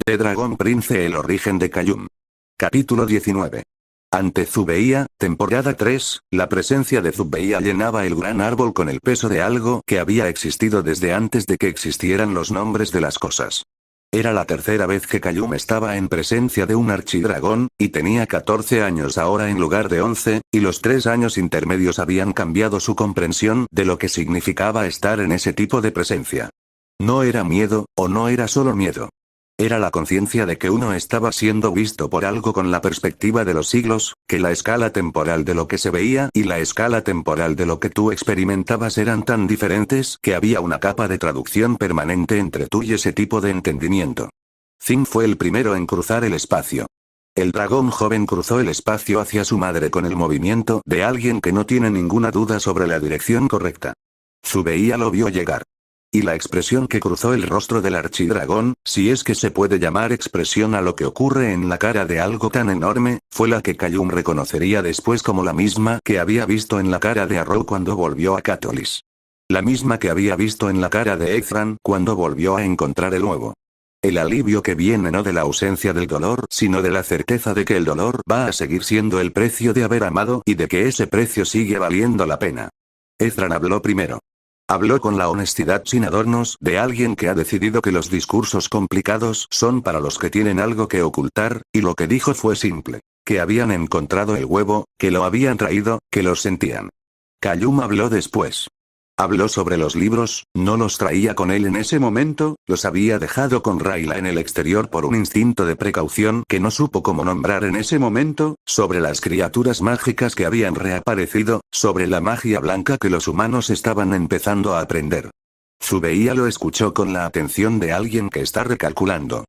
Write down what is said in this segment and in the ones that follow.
The Dragon Prince, el origen de Kayum. Capítulo 19. Ante Zubeia, temporada 3, la presencia de Zubeia llenaba el gran árbol con el peso de algo que había existido desde antes de que existieran los nombres de las cosas. Era la tercera vez que Kayum estaba en presencia de un archidragón, y tenía 14 años ahora en lugar de 11, y los 3 años intermedios habían cambiado su comprensión de lo que significaba estar en ese tipo de presencia. No era miedo, o no era solo miedo. Era la conciencia de que uno estaba siendo visto por algo con la perspectiva de los siglos, que la escala temporal de lo que se veía y la escala temporal de lo que tú experimentabas eran tan diferentes que había una capa de traducción permanente entre tú y ese tipo de entendimiento. Zin fue el primero en cruzar el espacio. El dragón joven cruzó el espacio hacia su madre con el movimiento de alguien que no tiene ninguna duda sobre la dirección correcta. Zubeia lo vio llegar. Y la expresión que cruzó el rostro del archidragón, si es que se puede llamar expresión a lo que ocurre en la cara de algo tan enorme, fue la que Kayum reconocería después como la misma que había visto en la cara de Arrow cuando volvió a Catolis. La misma que había visto en la cara de Ezran cuando volvió a encontrar el huevo. El alivio que viene no de la ausencia del dolor, sino de la certeza de que el dolor va a seguir siendo el precio de haber amado y de que ese precio sigue valiendo la pena. Ezran habló primero. Habló con la honestidad sin adornos de alguien que ha decidido que los discursos complicados son para los que tienen algo que ocultar, y lo que dijo fue simple. Que habían encontrado el huevo, que lo habían traído, que los sentían. Kayum habló después. Habló sobre los libros, no los traía con él en ese momento, los había dejado con Rayla en el exterior por un instinto de precaución que no supo cómo nombrar en ese momento, sobre las criaturas mágicas que habían reaparecido, sobre la magia blanca que los humanos estaban empezando a aprender. Zubeia lo escuchó con la atención de alguien que está recalculando.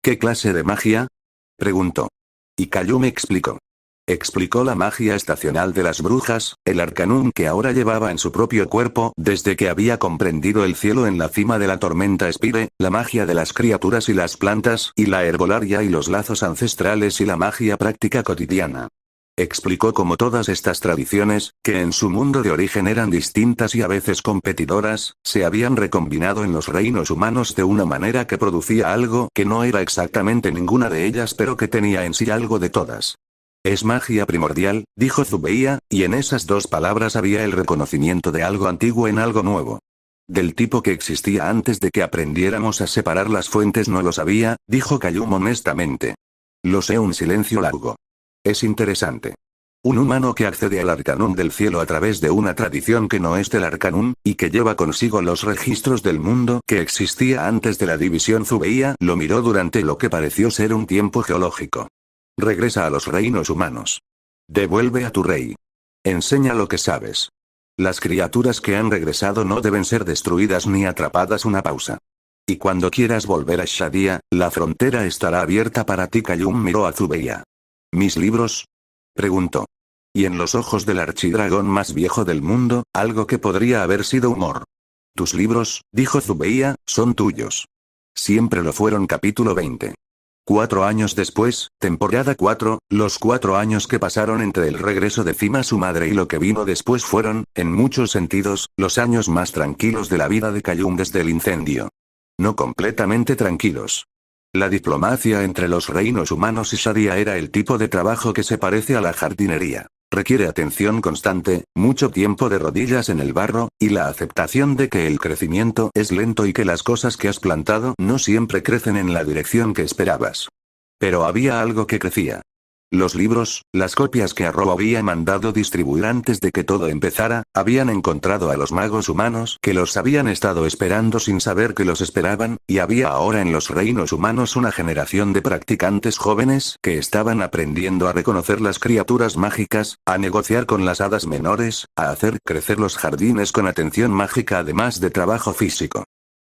¿Qué clase de magia?, preguntó. Y Kayum explicó. Explicó la magia estacional de las brujas, el arcanum que ahora llevaba en su propio cuerpo desde que había comprendido el cielo en la cima de la tormenta Spire, la magia de las criaturas y las plantas, y la herbolaria y los lazos ancestrales y la magia práctica cotidiana. Explicó cómo todas estas tradiciones, que en su mundo de origen eran distintas y a veces competidoras, se habían recombinado en los reinos humanos de una manera que producía algo que no era exactamente ninguna de ellas pero que tenía en sí algo de todas. Es magia primordial, dijo Zubeia, y en esas dos palabras había el reconocimiento de algo antiguo en algo nuevo. Del tipo que existía antes de que aprendiéramos a separar las fuentes no lo sabía, dijo Kayum honestamente. Lo sé. Un silencio largo. Es interesante. Un humano que accede al arcanum del cielo a través de una tradición que no es del arcanum, y que lleva consigo los registros del mundo que existía antes de la división. Zubeia lo miró durante lo que pareció ser un tiempo geológico. Regresa a los reinos humanos. Devuelve a tu rey. Enseña lo que sabes. Las criaturas que han regresado no deben ser destruidas ni atrapadas. Una pausa. Y cuando quieras volver a Shadia, la frontera estará abierta para ti. Kayum miró a Zubeia. ¿Mis libros?, preguntó. Y en los ojos del archidragón más viejo del mundo, algo que podría haber sido humor. Tus libros, dijo Zubeia, son tuyos. Siempre lo fueron. Capítulo 20. 4 años después, temporada 4, los 4 años que pasaron entre el regreso de Zim a su madre y lo que vino después fueron, en muchos sentidos, los años más tranquilos de la vida de Kayum desde el incendio. No completamente tranquilos. La diplomacia entre los reinos humanos y Shadia era el tipo de trabajo que se parece a la jardinería. Requiere atención constante, mucho tiempo de rodillas en el barro, y la aceptación de que el crecimiento es lento y que las cosas que has plantado no siempre crecen en la dirección que esperabas. Pero había algo que crecía. Los libros, las copias que Arrow había mandado distribuir antes de que todo empezara, habían encontrado a los magos humanos que los habían estado esperando sin saber que los esperaban, y había ahora en los reinos humanos una generación de practicantes jóvenes que estaban aprendiendo a reconocer las criaturas mágicas, a negociar con las hadas menores, a hacer crecer los jardines con atención mágica además de trabajo físico.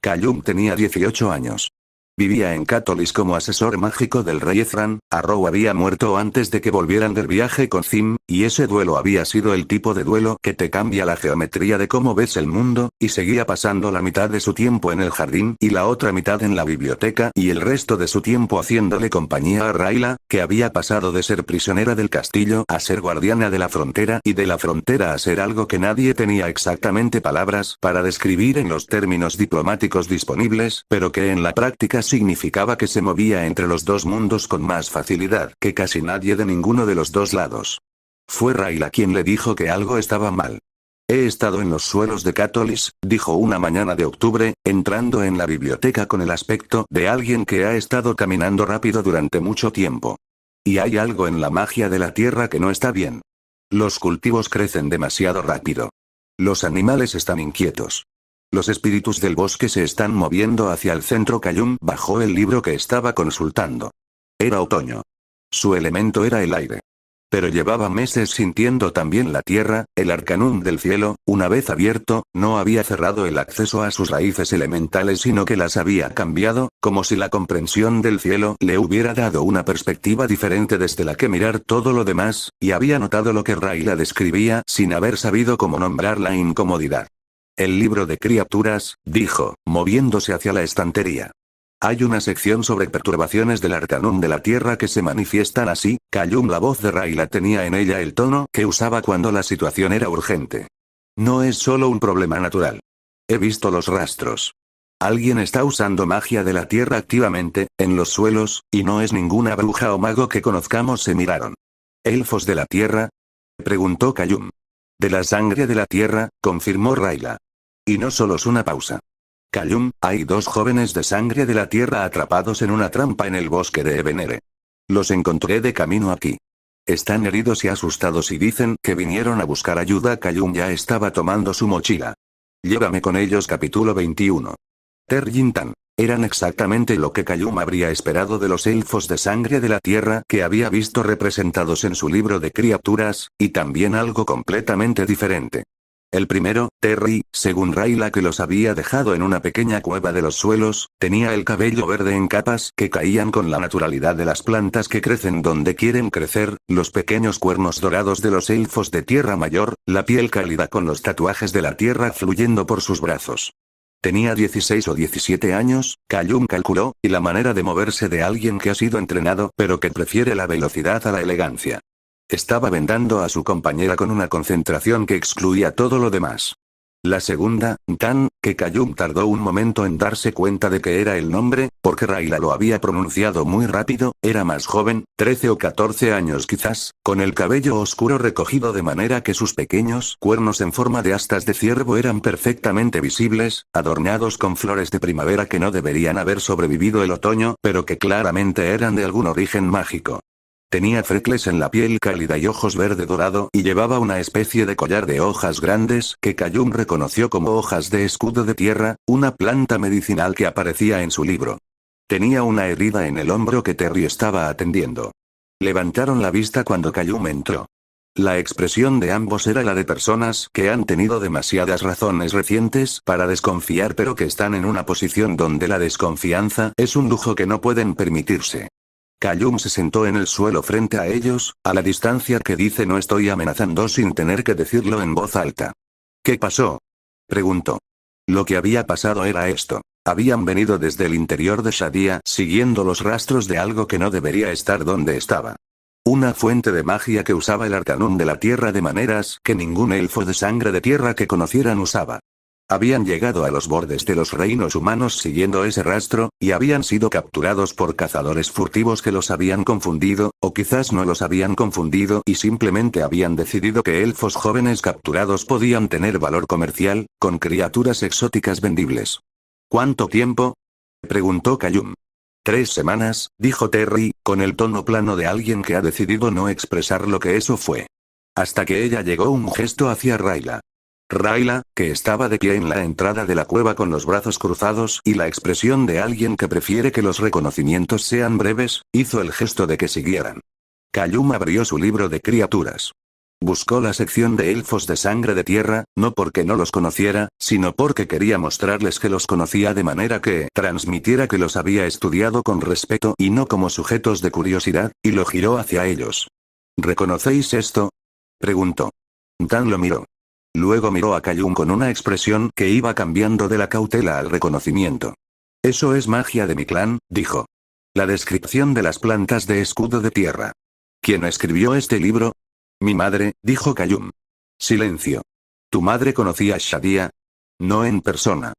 Kayum tenía 18 años. Vivía en Catolis como asesor mágico del rey Ezran. Arrow había muerto antes de que volvieran del viaje con Zim, y ese duelo había sido el tipo de duelo que te cambia la geometría de cómo ves el mundo, y seguía pasando la mitad de su tiempo en el jardín y la otra mitad en la biblioteca y el resto de su tiempo haciéndole compañía a Rayla, que había pasado de ser prisionera del castillo a ser guardiana de la frontera y de la frontera a ser algo que nadie tenía exactamente palabras para describir en los términos diplomáticos disponibles, pero que en la práctica significaba que se movía entre los dos mundos con más facilidad que casi nadie de ninguno de los dos lados. Fue Rayla quien le dijo que algo estaba mal. He estado en los suelos de Cátolis, dijo una mañana de octubre, entrando en la biblioteca con el aspecto de alguien que ha estado caminando rápido durante mucho tiempo. Y hay algo en la magia de la tierra que no está bien. Los cultivos crecen demasiado rápido. Los animales están inquietos. Los espíritus del bosque se están moviendo hacia el centro. Callum bajó el libro que estaba consultando. Era otoño. Su elemento era el aire. Pero llevaba meses sintiendo también la tierra, el arcanum del cielo, una vez abierto, no había cerrado el acceso a sus raíces elementales sino que las había cambiado, como si la comprensión del cielo le hubiera dado una perspectiva diferente desde la que mirar todo lo demás, y había notado lo que Rayla describía sin haber sabido cómo nombrar la incomodidad. El libro de criaturas, dijo, moviéndose hacia la estantería. Hay una sección sobre perturbaciones del arcanum de la tierra que se manifiestan así. Callum, la voz de Rayla tenía en ella el tono que usaba cuando la situación era urgente. No es solo un problema natural. He visto los rastros. Alguien está usando magia de la tierra activamente, en los suelos, y no es ninguna bruja o mago que conozcamos. Se miraron. ¿Elfos de la tierra? Preguntó Callum. De la sangre de la tierra, confirmó Rayla. Y no solo es una pausa. Callum, hay dos jóvenes de sangre de la tierra atrapados en una trampa en el bosque de Ebenere. Los encontré de camino aquí. Están heridos y asustados y dicen que vinieron a buscar ayuda. Callum ya estaba tomando su mochila. Llévame con ellos. Capítulo 21. Terjintan. Eran exactamente lo que Callum habría esperado de los elfos de sangre de la tierra que había visto representados en su libro de criaturas, y también algo completamente diferente. El primero, Terry, según Rayla que los había dejado en una pequeña cueva de los suelos, tenía el cabello verde en capas que caían con la naturalidad de las plantas que crecen donde quieren crecer, los pequeños cuernos dorados de los elfos de tierra mayor, la piel cálida con los tatuajes de la tierra fluyendo por sus brazos. Tenía 16 o 17 años, Callum calculó, y la manera de moverse de alguien que ha sido entrenado pero que prefiere la velocidad a la elegancia. Estaba vendando a su compañera con una concentración que excluía todo lo demás. La segunda, Tan, que Callum tardó un momento en darse cuenta de que era el nombre, porque Rayla lo había pronunciado muy rápido, era más joven, 13 o 14 años quizás, con el cabello oscuro recogido de manera que sus pequeños cuernos en forma de astas de ciervo eran perfectamente visibles, adornados con flores de primavera que no deberían haber sobrevivido el otoño, pero que claramente eran de algún origen mágico. Tenía freckles en la piel cálida y ojos verde dorado y llevaba una especie de collar de hojas grandes que Callum reconoció como hojas de escudo de tierra, una planta medicinal que aparecía en su libro. Tenía una herida en el hombro que Terry estaba atendiendo. Levantaron la vista cuando Callum entró. La expresión de ambos era la de personas que han tenido demasiadas razones recientes para desconfiar pero que están en una posición donde la desconfianza es un lujo que no pueden permitirse. Callum se sentó en el suelo frente a ellos, a la distancia que dice no estoy amenazando sin tener que decirlo en voz alta. ¿Qué pasó? Preguntó. Lo que había pasado era esto. Habían venido desde el interior de Shadia siguiendo los rastros de algo que no debería estar donde estaba. Una fuente de magia que usaba el arcanum de la tierra de maneras que ningún elfo de sangre de tierra que conocieran usaba. Habían llegado a los bordes de los reinos humanos siguiendo ese rastro, y habían sido capturados por cazadores furtivos que los habían confundido, o quizás no los habían confundido y simplemente habían decidido que elfos jóvenes capturados podían tener valor comercial, con criaturas exóticas vendibles. ¿Cuánto tiempo? Preguntó Callum. 3 semanas, dijo Terry, con el tono plano de alguien que ha decidido no expresar lo que eso fue. Hasta que ella llegó un gesto hacia Rayla. Rayla, que estaba de pie en la entrada de la cueva con los brazos cruzados y la expresión de alguien que prefiere que los reconocimientos sean breves, hizo el gesto de que siguieran. Callum abrió su libro de criaturas. Buscó la sección de elfos de sangre de tierra, no porque no los conociera, sino porque quería mostrarles que los conocía de manera que transmitiera que los había estudiado con respeto y no como sujetos de curiosidad, y lo giró hacia ellos. ¿Reconocéis esto? Preguntó. Tan lo miró. Luego miró a Callum con una expresión que iba cambiando de la cautela al reconocimiento. Eso es magia de mi clan, dijo. La descripción de las plantas de escudo de tierra. ¿Quién escribió este libro? Mi madre, dijo Callum. Silencio. ¿Tu madre conocía a Shadia? No en persona.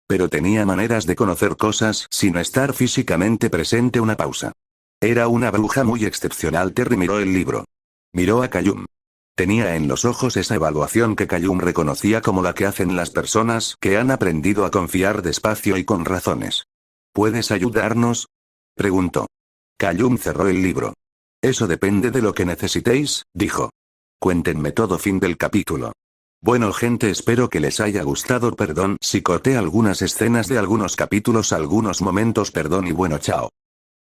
Pero tenía maneras de conocer cosas sin estar físicamente presente. Una pausa. Era una bruja muy excepcional. Terry miró el libro. Miró a Callum. Tenía en los ojos esa evaluación que Callum reconocía como la que hacen las personas que han aprendido a confiar despacio y con razones. ¿Puedes ayudarnos?, preguntó. Callum cerró el libro. Eso depende de lo que necesitéis, dijo. Cuéntenme todo. Fin del capítulo. Bueno gente, espero que les haya gustado. Perdón si corté algunas escenas de algunos capítulos, algunos momentos, perdón y bueno, chao.